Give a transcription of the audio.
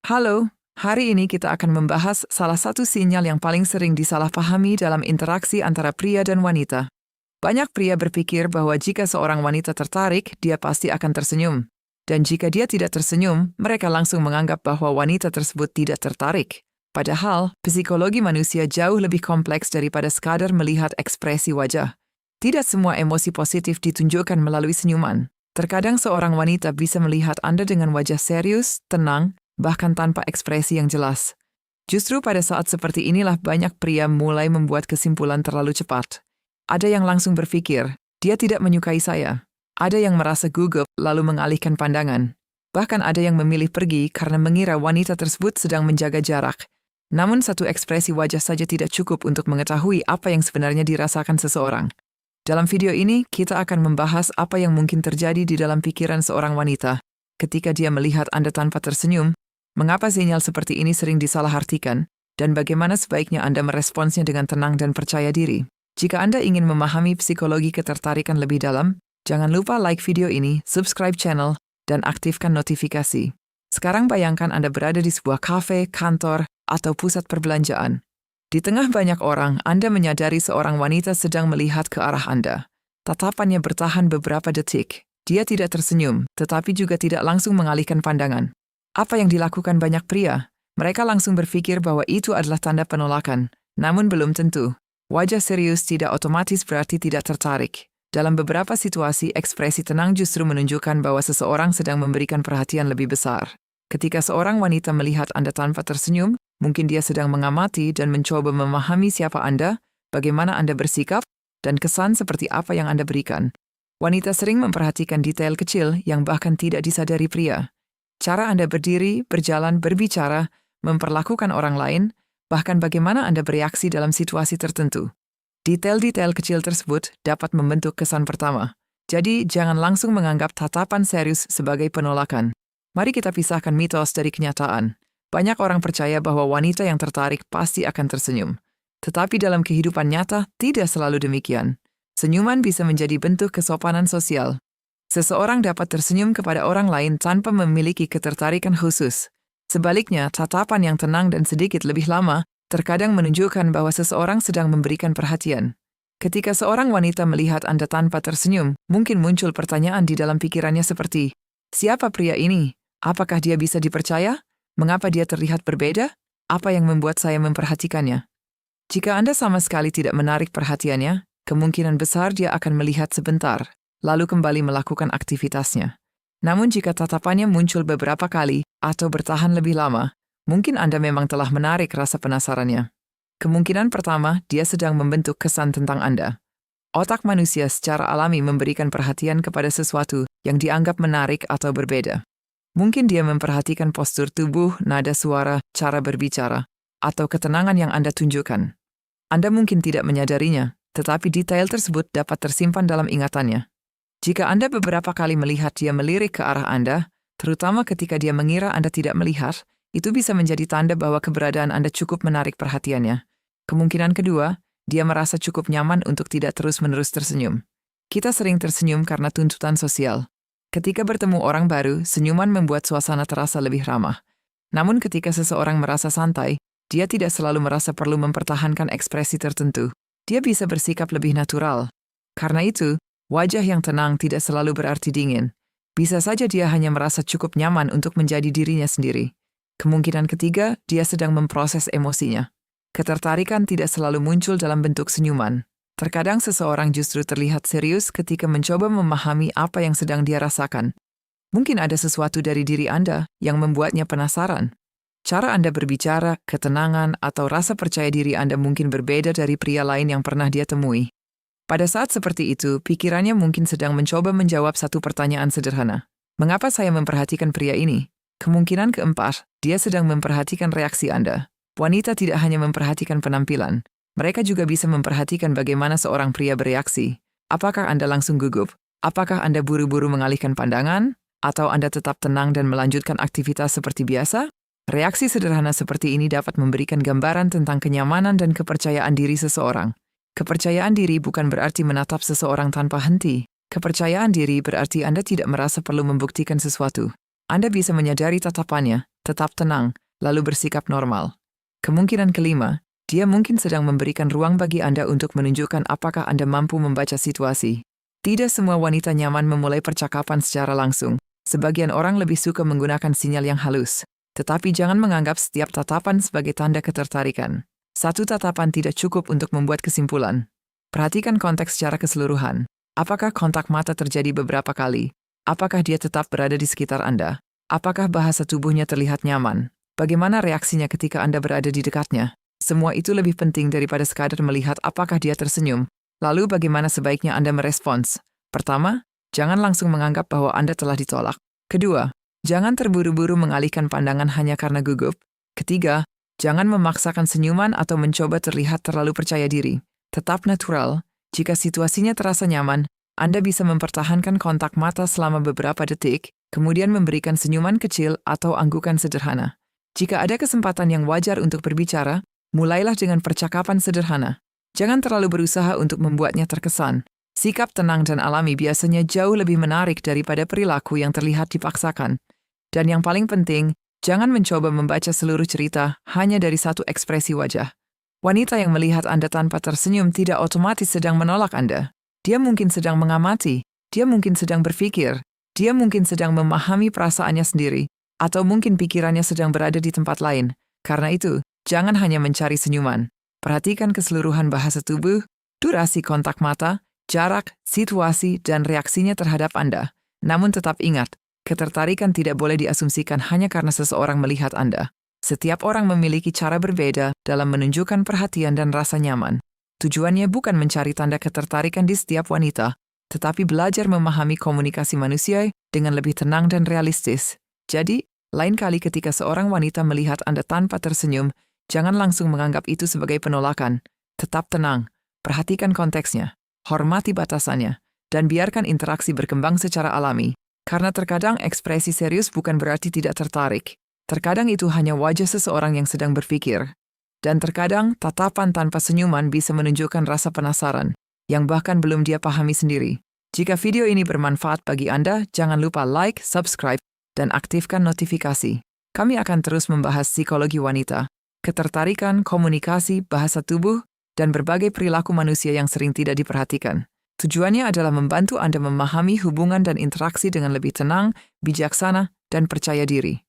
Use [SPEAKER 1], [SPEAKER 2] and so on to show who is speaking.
[SPEAKER 1] Halo, hari ini kita akan membahas salah satu sinyal yang paling sering disalahpahami dalam interaksi antara pria dan wanita. Banyak pria berpikir bahwa jika seorang wanita tertarik, dia pasti akan tersenyum. Dan jika dia tidak tersenyum, mereka langsung menganggap bahwa wanita tersebut tidak tertarik. Padahal, psikologi manusia jauh lebih kompleks daripada sekadar melihat ekspresi wajah. Tidak semua emosi positif ditunjukkan melalui senyuman. Terkadang seorang wanita bisa melihat Anda dengan wajah serius, tenang, bahkan tanpa ekspresi yang jelas. Justru pada saat seperti inilah banyak pria mulai membuat kesimpulan terlalu cepat. Ada yang langsung berpikir, dia tidak menyukai saya. Ada yang merasa gugup lalu mengalihkan pandangan. Bahkan ada yang memilih pergi karena mengira wanita tersebut sedang menjaga jarak. Namun satu ekspresi wajah saja tidak cukup untuk mengetahui apa yang sebenarnya dirasakan seseorang. Dalam video ini, kita akan membahas apa yang mungkin terjadi di dalam pikiran seorang wanita ketika dia melihat Anda tanpa tersenyum, mengapa sinyal seperti ini sering disalahartikan, dan bagaimana sebaiknya Anda meresponsnya dengan tenang dan percaya diri. Jika Anda ingin memahami psikologi ketertarikan lebih dalam, jangan lupa like video ini, subscribe channel, dan aktifkan notifikasi. Sekarang bayangkan Anda berada di sebuah kafe, kantor, atau pusat perbelanjaan. Di tengah banyak orang, Anda menyadari seorang wanita sedang melihat ke arah Anda. Tatapannya bertahan beberapa detik. Dia tidak tersenyum, tetapi juga tidak langsung mengalihkan pandangan. Apa yang dilakukan banyak pria? Mereka langsung berpikir bahwa itu adalah tanda penolakan, namun belum tentu. Wajah serius tidak otomatis berarti tidak tertarik. Dalam beberapa situasi, ekspresi tenang justru menunjukkan bahwa seseorang sedang memberikan perhatian lebih besar. Ketika seorang wanita melihat Anda tanpa tersenyum, mungkin dia sedang mengamati dan mencoba memahami siapa Anda, bagaimana Anda bersikap, dan kesan seperti apa yang Anda berikan. Wanita sering memperhatikan detail kecil yang bahkan tidak disadari pria. Cara Anda berdiri, berjalan, berbicara, memperlakukan orang lain, bahkan bagaimana Anda bereaksi dalam situasi tertentu. Detail-detail kecil tersebut dapat membentuk kesan pertama. Jadi, jangan langsung menganggap tatapan serius sebagai penolakan. Mari kita pisahkan mitos dari kenyataan. Banyak orang percaya bahwa wanita yang tertarik pasti akan tersenyum. Tetapi dalam kehidupan nyata, tidak selalu demikian. Senyuman bisa menjadi bentuk kesopanan sosial. Seseorang dapat tersenyum kepada orang lain tanpa memiliki ketertarikan khusus. Sebaliknya, tatapan yang tenang dan sedikit lebih lama terkadang menunjukkan bahwa seseorang sedang memberikan perhatian. Ketika seorang wanita melihat Anda tanpa tersenyum, mungkin muncul pertanyaan di dalam pikirannya seperti, siapa pria ini? Apakah dia bisa dipercaya? Mengapa dia terlihat berbeda? Apa yang membuat saya memperhatikannya? Jika Anda sama sekali tidak menarik perhatiannya, kemungkinan besar dia akan melihat sebentar, lalu kembali melakukan aktivitasnya. Namun jika tatapannya muncul beberapa kali atau bertahan lebih lama, mungkin Anda memang telah menarik rasa penasarannya. Kemungkinan pertama, dia sedang membentuk kesan tentang Anda. Otak manusia secara alami memberikan perhatian kepada sesuatu yang dianggap menarik atau berbeda. Mungkin dia memperhatikan postur tubuh, nada suara, cara berbicara, atau ketenangan yang Anda tunjukkan. Anda mungkin tidak menyadarinya, tetapi detail tersebut dapat tersimpan dalam ingatannya. Jika Anda beberapa kali melihat dia melirik ke arah Anda, terutama ketika dia mengira Anda tidak melihat, itu bisa menjadi tanda bahwa keberadaan Anda cukup menarik perhatiannya. Kemungkinan kedua, dia merasa cukup nyaman untuk tidak terus-menerus tersenyum. Kita sering tersenyum karena tuntutan sosial. Ketika bertemu orang baru, senyuman membuat suasana terasa lebih ramah. Namun ketika seseorang merasa santai, dia tidak selalu merasa perlu mempertahankan ekspresi tertentu. Dia bisa bersikap lebih natural. Karena itu, wajah yang tenang tidak selalu berarti dingin. Bisa saja dia hanya merasa cukup nyaman untuk menjadi dirinya sendiri. Kemungkinan ketiga, dia sedang memproses emosinya. Ketertarikan tidak selalu muncul dalam bentuk senyuman. Terkadang seseorang justru terlihat serius ketika mencoba memahami apa yang sedang dia rasakan. Mungkin ada sesuatu dari diri Anda yang membuatnya penasaran. Cara Anda berbicara, ketenangan, atau rasa percaya diri Anda mungkin berbeda dari pria lain yang pernah dia temui. Pada saat seperti itu, pikirannya mungkin sedang mencoba menjawab satu pertanyaan sederhana. Mengapa saya memperhatikan pria ini? Kemungkinan keempat, dia sedang memperhatikan reaksi Anda. Wanita tidak hanya memperhatikan penampilan. Mereka juga bisa memperhatikan bagaimana seorang pria bereaksi. Apakah Anda langsung gugup? Apakah Anda buru-buru mengalihkan pandangan? Atau Anda tetap tenang dan melanjutkan aktivitas seperti biasa? Reaksi sederhana seperti ini dapat memberikan gambaran tentang kenyamanan dan kepercayaan diri seseorang. Kepercayaan diri bukan berarti menatap seseorang tanpa henti. Kepercayaan diri berarti Anda tidak merasa perlu membuktikan sesuatu. Anda bisa menyadari tatapannya, tetap tenang, lalu bersikap normal. Kemungkinan kelima, dia mungkin sedang memberikan ruang bagi Anda untuk menunjukkan apakah Anda mampu membaca situasi. Tidak semua wanita nyaman memulai percakapan secara langsung. Sebagian orang lebih suka menggunakan sinyal yang halus. Tetapi jangan menganggap setiap tatapan sebagai tanda ketertarikan. Satu tatapan tidak cukup untuk membuat kesimpulan. Perhatikan konteks secara keseluruhan. Apakah kontak mata terjadi beberapa kali? Apakah dia tetap berada di sekitar Anda? Apakah bahasa tubuhnya terlihat nyaman? Bagaimana reaksinya ketika Anda berada di dekatnya? Semua itu lebih penting daripada sekadar melihat apakah dia tersenyum. Lalu bagaimana sebaiknya Anda merespons? Pertama, jangan langsung menganggap bahwa Anda telah ditolak. Kedua, jangan terburu-buru mengalihkan pandangan hanya karena gugup. Ketiga, jangan memaksakan senyuman atau mencoba terlihat terlalu percaya diri. Tetap natural. Jika situasinya terasa nyaman, Anda bisa mempertahankan kontak mata selama beberapa detik, kemudian memberikan senyuman kecil atau anggukan sederhana. Jika ada kesempatan yang wajar untuk berbicara, mulailah dengan percakapan sederhana. Jangan terlalu berusaha untuk membuatnya terkesan. Sikap tenang dan alami biasanya jauh lebih menarik daripada perilaku yang terlihat dipaksakan. Dan yang paling penting, jangan mencoba membaca seluruh cerita hanya dari satu ekspresi wajah. Wanita yang melihat Anda tanpa tersenyum tidak otomatis sedang menolak Anda. Dia mungkin sedang mengamati, dia mungkin sedang berpikir, dia mungkin sedang memahami perasaannya sendiri, atau mungkin pikirannya sedang berada di tempat lain. Karena itu, jangan hanya mencari senyuman. Perhatikan keseluruhan bahasa tubuh, durasi kontak mata, jarak, situasi, dan reaksinya terhadap Anda. Namun tetap ingat, ketertarikan tidak boleh diasumsikan hanya karena seseorang melihat Anda. Setiap orang memiliki cara berbeda dalam menunjukkan perhatian dan rasa nyaman. Tujuannya bukan mencari tanda ketertarikan di setiap wanita, tetapi belajar memahami komunikasi manusia dengan lebih tenang dan realistis. Jadi, lain kali ketika seorang wanita melihat Anda tanpa tersenyum, jangan langsung menganggap itu sebagai penolakan. Tetap tenang, perhatikan konteksnya, hormati batasannya, dan biarkan interaksi berkembang secara alami. Karena terkadang ekspresi serius bukan berarti tidak tertarik. Terkadang itu hanya wajah seseorang yang sedang berpikir. Dan terkadang tatapan tanpa senyuman bisa menunjukkan rasa penasaran, yang bahkan belum dia pahami sendiri. Jika video ini bermanfaat bagi Anda, jangan lupa like, subscribe, dan aktifkan notifikasi. Kami akan terus membahas psikologi wanita, ketertarikan, komunikasi, bahasa tubuh, dan berbagai perilaku manusia yang sering tidak diperhatikan. Tujuannya adalah membantu Anda memahami hubungan dan interaksi dengan lebih tenang, bijaksana, dan percaya diri.